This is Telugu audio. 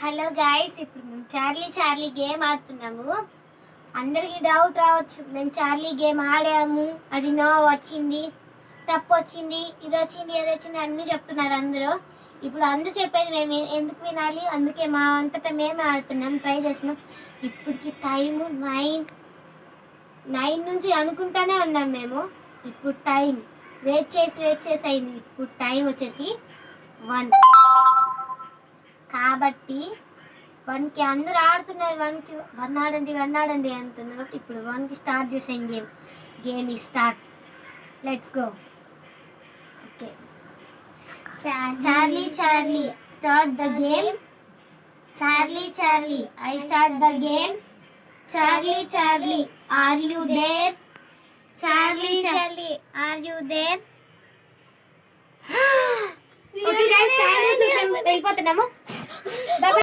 హలో గైస్, ఇప్పుడు మేము చార్లీ గేమ్ ఆడుతున్నాము. అందరికి డౌట్ రావచ్చు, మేము చార్లీ గేమ్ ఆడాము, అది నో వచ్చింది, తప్పు వచ్చింది, ఇది వచ్చింది, అది వచ్చింది అన్నీ చెప్తున్నారు అందరూ. ఇప్పుడు అందరూ చెప్పేది మేము ఎందుకు వినాలి, అందుకే మా అంతటా మేమే ఆడుతున్నాం, ట్రై చేస్తున్నాం. ఇప్పటికి టైము 9 నుంచి అనుకుంటానే ఉన్నాం మేము. ఇప్పుడు టైం వెయిట్ చేసి అయింది. ఇప్పుడు టైం వచ్చేసి 1. కాబట్టి 1కి అందరూ ఆడుతున్నారు. 1కి 1 ఆడండి అంటున్నారు. ఇప్పుడు 1కి స్టార్ట్ చేసాం గేమ్ ఈ start. Let's go. Okay, Charlie start the game. Charlie I start the game. Charlie are you there? Charlie are you there? Okay guys, వెళ్ళిపోతున్నాము.